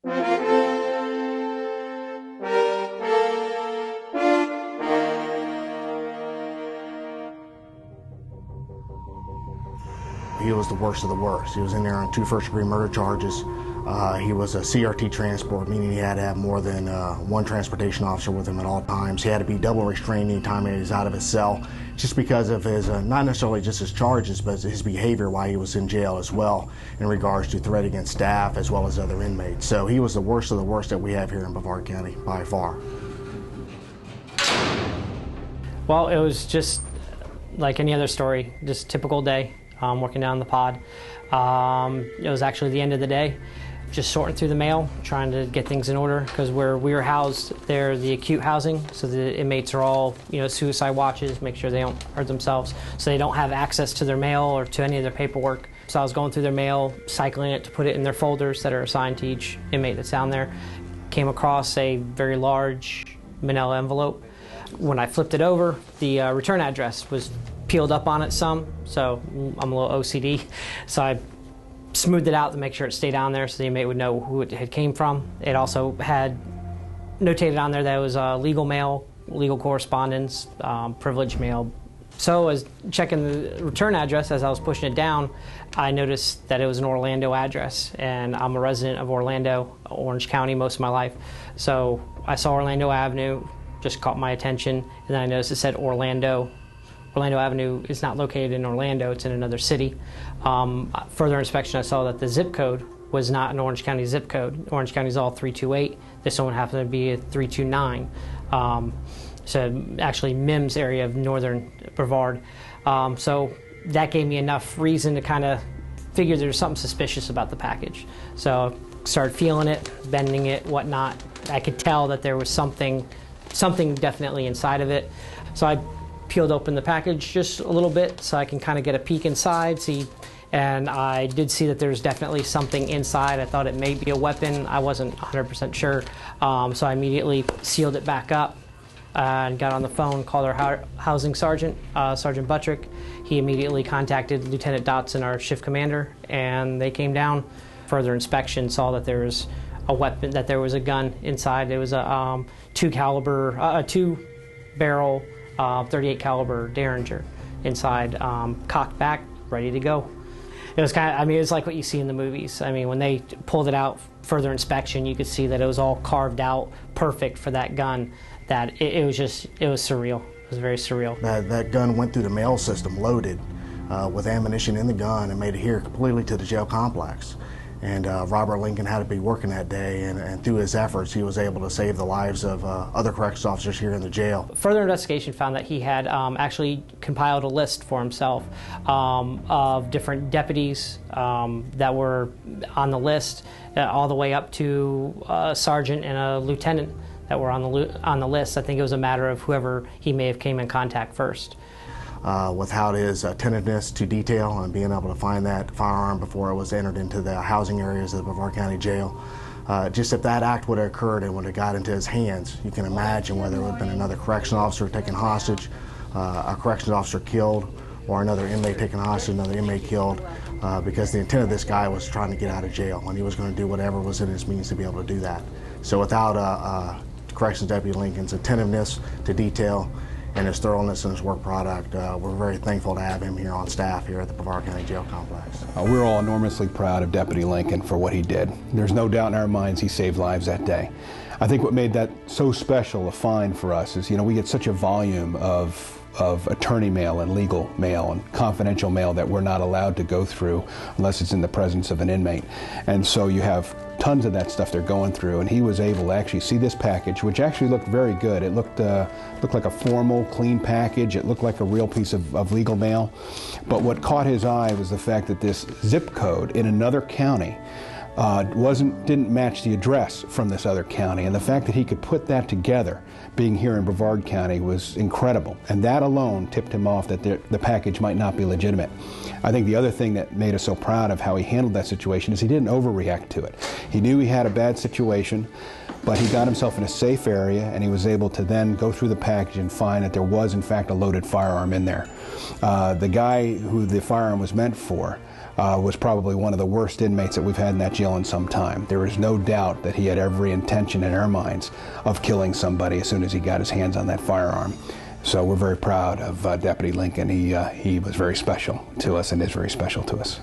He was the worst of the worst. He was in there on 2 first-degree murder charges. He was a CRT transport, meaning he had to have more than 1 transportation officer with him at all times. He had to be double restrained anytime he was out of his cell, just because of his, not necessarily just his charges, but his behavior while he was in jail as well, in regards to threat against staff as well as other inmates. So he was the worst of the worst that we have here in Brevard County, by far. Well, it was just like any other story, just a typical day. Working down the pod. It was actually the end of the day, just sorting through the mail, trying to get things in order, because where we were housed, they're the acute housing, so the inmates are all, suicide watches, make sure they don't hurt themselves, so they don't have access to their mail or to any of their paperwork. So I was going through their mail, cycling it to put it in their folders that are assigned to each inmate that's down there. Came across a very large manila envelope. When I flipped it over, the return address was peeled up on it some, so I'm a little OCD. So I smoothed it out to make sure it stayed on there so the inmate would know who it had came from. It also had notated on there that it was legal mail, legal correspondence, privileged mail. So as checking the return address, as I was pushing it down, I noticed that it was an Orlando address, and I'm a resident of Orlando, Orange County, most of my life. So I saw Orlando Avenue, just caught my attention, and then I noticed it said Orlando. Orlando Avenue is not located in Orlando, it's in another city. Further inspection, I saw that the zip code was not an Orange County zip code. Orange County is all 328. This one happened to be a 329. So actually MIMS area of northern Brevard. So that gave me enough reason to kind of figure there was something suspicious about the package. So I started feeling it, bending it, whatnot. I could tell that there was something definitely inside of it. So I peeled open the package just a little bit so I can kind of get a peek inside, and I did see that there's definitely something inside. I thought it may be a weapon. I wasn't 100% sure. So I immediately sealed it back up and got on the phone, called our housing sergeant, Sergeant Buttrick. He immediately contacted Lieutenant Dotson, our shift commander, and they came down. Further inspection saw that there was a weapon, that there was a gun inside. It was a 2-barrel 38 caliber Derringer inside, cocked back, ready to go. It was it's like what you see in the movies. When they pulled it out, further inspection, you could see that it was all carved out, perfect for that gun. That it was surreal. It was very surreal. That gun went through the mail system loaded with ammunition in the gun and made it here completely to the jail complex. And Robert Lincoln had to be working that day, and through his efforts, he was able to save the lives of other corrections officers here in the jail. Further investigation found that he had actually compiled a list for himself of different deputies that were on the list, all the way up to a sergeant and a lieutenant that were on the list. I think it was a matter of whoever he may have came in contact first. Without his attentiveness to detail and being able to find that firearm before it was entered into the housing areas of the Brevard County Jail. Just if that act would have occurred and would have got into his hands, you can imagine whether it would have been another correctional officer taken hostage, a corrections officer killed, or another inmate taken hostage, another inmate killed, because the intent of this guy was trying to get out of jail, and he was going to do whatever was in his means to be able to do that. So without Corrections Deputy Lincoln's attentiveness to detail and his thoroughness in his work product, we're very thankful to have him here on staff here at the Brevard County Jail Complex. We're all enormously proud of Deputy Lincoln for what he did. There's no doubt in our minds he saved lives that day. I think what made that so special a find for us is, we get such a volume of attorney mail and legal mail and confidential mail that we're not allowed to go through unless it's in the presence of an inmate. And so you have tons of that stuff they're going through, and he was able to actually see this package, which actually looked very good. It looked like a formal, clean package. It looked like a real piece of legal mail. But what caught his eye was the fact that this zip code in another county didn't match the address from this other county, and the fact that he could put that together, being here in Brevard County, was incredible. And that alone tipped him off that the package might not be legitimate. I think the other thing that made us so proud of how he handled that situation is he didn't overreact to it. He knew he had a bad situation, but he got himself in a safe area, and he was able to then go through the package and find that there was in fact a loaded firearm in there. The guy who the firearm was meant for was probably one of the worst inmates that we've had in that jail in some time. There is no doubt that he had every intention in our minds of killing somebody as soon as he got his hands on that firearm. So we're very proud of Deputy Lincoln. He was very special to us and is very special to us.